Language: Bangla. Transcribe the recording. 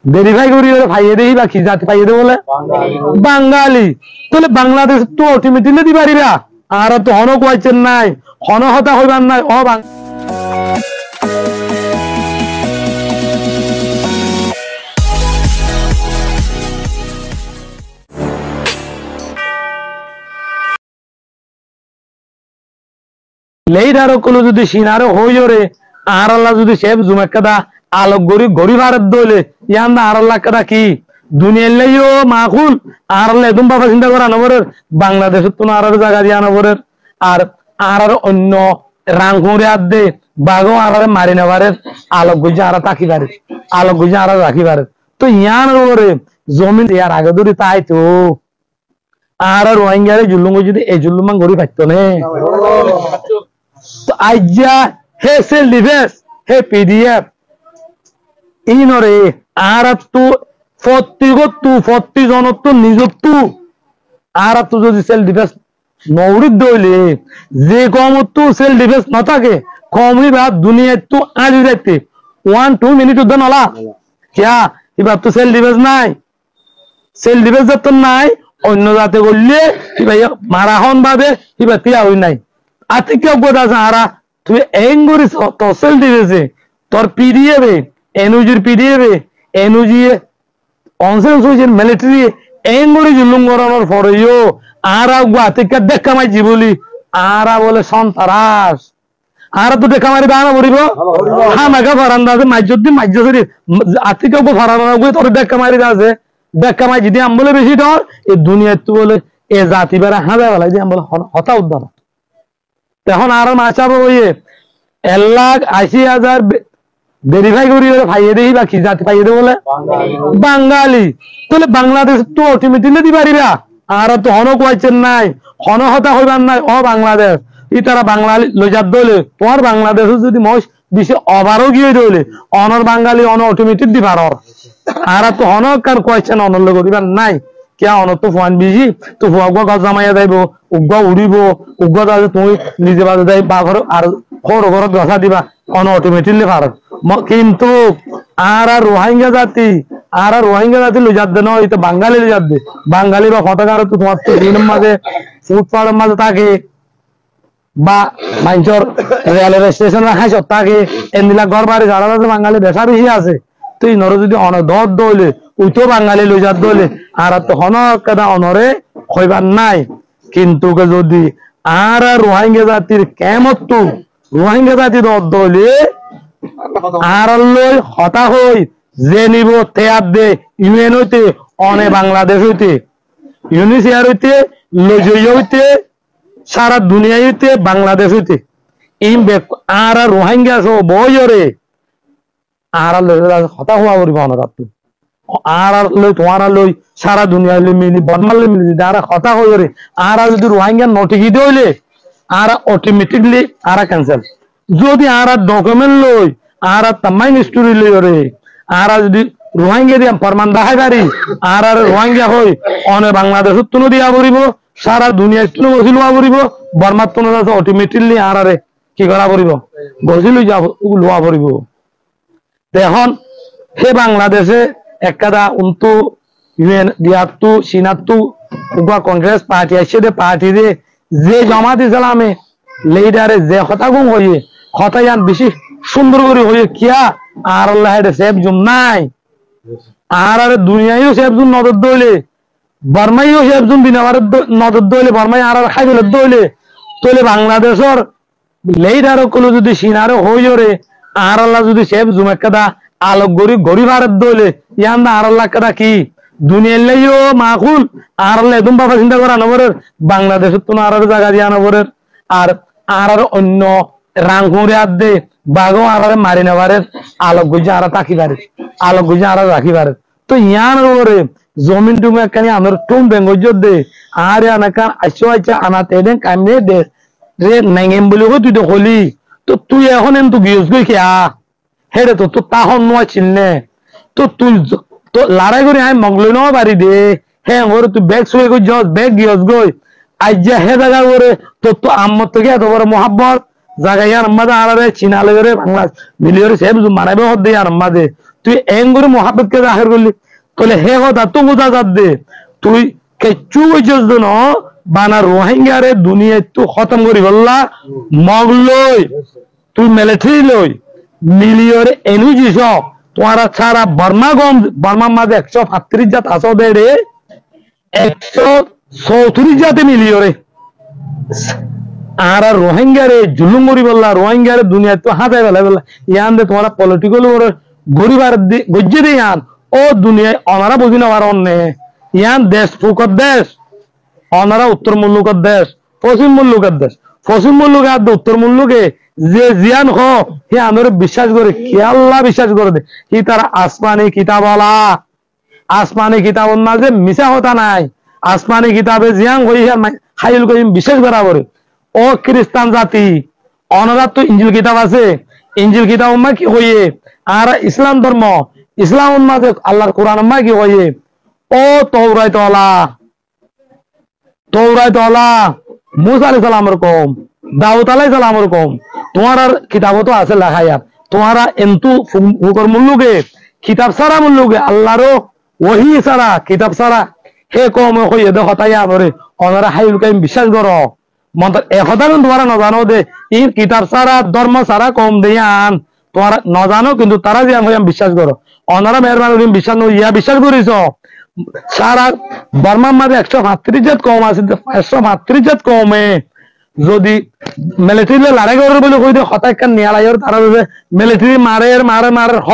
ভেরিফাই করি ভাইয়ে দেই বা কি জাতি পাইয়ে দে বলে বাঙালি তাহলে বাংলাদেশ তো অটোমেটিকলি দি পারিবা আর তো হন কোয়াইছেন নাই হন হতা হইবার নাই ও লেইডারো কোনো যদি সিনারো হইরে আর আল্লাহ যদি সেব জুমেকাদা আলোক গরি গরি ভারত দইলে ইয়ান না আর আল্লাহ কাদা কি দুনিয়ার লাইও মাকুল আর আল্লাহ একদম বাবা চিন্তা করা নবরের বাংলাদেশের তো আর জায়গা দিয়া নবরের আর অন্য রাংকুরে আদ দে বাগো আর মারি নেবারের আলোক গজি আর তাকি পারে আলোক গজি আর রাখি পারে তো ইয়ান ওরে জমিন ইয়ার আগে ধরে তাই তো আর রোহিঙ্গারে জুলুম যদি এই জুলুমান গরি পাইতো নে তো আইজা হে সেল ডিফেন্স হে পিডিএফ ইনরে আর তো 40 জনত্ব নিজত্ব আর তো যদি সেল ডিফেন্স নৌরিদ দইলে যে কমত্ব সেল ডিফেন্স না থাকে কমই বা দুনিয়া তো আজ যাইতে 1-2 মিনিট উদ্যান হলা কিয়া এবার তো সেল ডিফেন্স নাই সেল ডিফেন্স যত নাই অন্য জাতে করলে মারা হন ভাবে এবার তিয়া হই নাই আতে কেউ কথা আছে আরা তুই এঙ্গুরি তসেল দিয়েছে তোর পিডিএফে এনওজির পিডিএফে এনওজি অনসেন্স হয়েছে মিলিটারি এঙ্গুরি জুলুম করানোর পরেও আরা আতে কে দেখা মাইছি বলি আরা বলে সন্তারাস আরা তো দেখা মারি বানা পড়িব হামাকা ফারান্দা আছে মাইজত দি মাইজ সরি আতে কেউ ফারানো তোর দেখা মারি আছে দেখা মাই যদি আম বলে বেশি ডর এই দুনিয়ায় তো বলে এ জাতি বেড়া হাঁদা বেলা যে আম বলে হতা উদ্ধার তখন আর মাছা বইয়ে 1,80,000 ভেরিফাই করি ভাইয়ে দেই বা কি জাতি পাইয়ে দে বলে বাঙালি তাহলে বাংলাদেশ তো অটোমেটিকলি দি পারিবা আর তো হন কোয়াইছেন নাই হন হতা হইবার নাই ও বাংলাদেশ ই তারা বাঙালি লজাত দলে তোমার বাংলাদেশ যদি মশ বিশ্বে অবারও গিয়ে দলে অনর বাঙালি অন অটোমেটিক দি পারর আর তো হন কার কোয়াইছেন অনল করিবার নাই क्या অনত ফোন বিজি তো ফুয়াগা গাছ জামাইয়া যাইব উগ্গা উড়িব উগ্গা দাদা তুমি নিজে বাজে যাই বাঘর আর খড় ঘর গসা দিবা অন অটোমেটিকলি পার কিন্তু আর রোহিঙ্গা জাতি লুজাত দে নয় তো বাঙালি লুজাত দে বাঙালি বা ফটাকার তো তোমার তো দিনের মাঝে ফুটপাথের মাঝে থাকে বা মাইঞ্চর রেলওয়ে স্টেশন হাসত থাকে এমনিলা ঘর বাড়ি যারা বাঙালি বেসা বেশি আছে তুই নর যদি অনদর দইলে উইতো বাঙালি লইজাত দইলে আর তো হনকাদা অনরে হইবার নাই কিন্তু যদি আর রোহিঙ্গা জাতির কেমত রোহিঙ্গা জাতি দইলে আর লই হতা হই যে নিব তেয়ার দে ইউএন হইতে অনে বাংলাদেশ হইতে ইউনিসিয়ার হইতে লজই হইতে সারা দুনিয়া হইতে বাংলাদেশ হইতে ইম আর রোহিঙ্গা সব বইরে আর হতা হওয়া করিব অনরাত আর লই তোমার লই সারা দুনিয়া লই মিলি বদমালে মিলি আর হতা হইরে আর যদি রোহিঙ্গা নটিকি দইলে আর অটোমেটিকলি আর ক্যান্সেল যদি আর ডকুমেন্ট লই আর তামাইন স্টোরি লই রে আর যদি রোহিঙ্গা দিয়া ফরমান দেখাই পারি আর রোহিঙ্গা হই অনে বাংলাদেশ তুনো দিয়া পড়িব সারা দুনিয়া তুনো বসিল পড়িব বর্মাত তুনো অটোমেটিকলি আর কি করা পড়িব বসিল যাব লোয়া পড়িব এখন হে বাংলাদেশে একাদা উন্তু ইউএন দিয়াতু সিনাতু উবা কংগ্রেস পার্টি আছে দে পার্টি রে যে জমা দিছলামে লিডারে যে কথাগুম হইয়ে কথায়ান বেশি সুন্দর করে হইয়ে কিয়া আর আল্লাহ এর সেব জুম নাই আর দুনিয়ায়ও সেব জুম নজর দইলে বর্মাইও সেব জুম বিনাবার নজর দইলে বর্মাই আর খাইলে দইলে তইলে বাংলাদেশের লিডারও কোনো যদি সিনারো হইরে আর আল্লাহ যদি সেব জুম একাদা আলোক গরি গরি ভারত দইলে ইয়ান না আর আল্লাহ কাদা কি দুনিয়ার লাইও মাকুল আর আল্লাহ একদম বাবা চিন্তা করা নবরের বাংলাদেশের তো আর জায়গা দিয়া নবরের আর অন্য রাংকুরে আদ দে বাগো আর মারি নেবারের আলোক গজি আর তাকি পারে আলোক গজি আর রাখি পারে তো ইয়ান ওরে জমিন টুমে কানি আমার টুম বেঙ্গজ দে আর আনাকান আইসো আইছা আনাতে দেন কামনে দে রে নাইগেম বলি তুই তো হলি তো তুই এখন এন তো গিয়েছ গই কি হেরে তো তাহন নয় চিনলে তো তুই তো লড়াই করে আমি মগলে ন পারি দে হ্যাঁ ওরে তুই ব্যাগ শুয়ে গই যাস ব্যাগ গিয়েছ গই আজ যা হে জায়গা ওরে তো আম্মত থেকে এত বড় মহাব্বত জায়গা ইয়ার আম্মা আলারে চিনালে রে বাংলা মিলিয়রে সেব মারাবে হদ দে আর আম্মা দে তুই এঙ্গুরে মোহাব্বত কে জাহির করলি তাহলে হে কথা তো বোঝা যাত দে তুই কেচু হইছস ন বানা রোহিঙ্গারে দুনিয়ায় তো খতম করি বললা মগলই তুই মিলিটারি লই মিলিয়রে এনু জিস তোমারা সারা বর্মার মাঝে 135 জাত আসো দে রে 134 জাতে মিলিয়রে আর রোহিঙ্গারে জুলুম করি বললা রোহিঙ্গারে দুনিয়ায় তো হাতাই বেলা বললা ইয়ান দে তোমার পলিটিক্যাল গরিবার গজ্জে দে ইয়ান ও দুনিয়ায় অনারা বুঝি না আর অন্য ইয়ান দেশ ফুকর দেশ অনারা উত্তর মুল্লুকের দেশ পশ্চিম মুল্লুকের দেশ পশ্চিম মুল্লুকে আর উত্তর মুল্লুকে যে জিয়ান হ হে আমার বিশ্বাস করে কি আল্লাহ বিশ্বাস করে দে কি তারা আসমানি কিতাবওয়ালা আসমানি কিতাবের মাঝে মিশা হতা নাই আসমানি কিতাবে জিয়ান হই হাইল করিম বিশ্বাস করা করে ও খ্রিস্টান জাতি অনারা তো ইঞ্জিল কিতাব আছে ইঞ্জিল কিতাব মা কি হইয়ে আর ইসলাম ধর্ম ইসলাম মাঝে আল্লাহর কোরআন মা কি হইয়ে ও তৌরাইতওয়ালা মুসা আলাইহিস সালামের কওম দাউদ আলাইহিস সালামের কওম তোমার আর কিতাব তো আছে লেখা ইয়ার তোমারা এন্তু হুকর মুল্লুকে কিতাব সারা মুল্লুকে আল্লাহরও ওহী সারা কিতাব সারা হে কওম হইয়ে দে হতাই আমরে অনারা হাইল কাইম বিশ্বাস করো মন্ত একথা তোমরা নজানো দে ই কিতাব সারা ধর্ম সারা কম দেয়ান তোমরা নজানো কিন্তু তারা যে আমি বিশ্বাস করো অনারা মেহরবানি বিশ্বাস ইয়া বিশ্বাস করিস সারা বর্মার মাঝে 135 জাত কম আছে 135 জাত কমে যদি মিলিটারি লড়াই করে বলে কই দে হতাই কান নিয়ালাইর তারা মিলিটারি মারে হ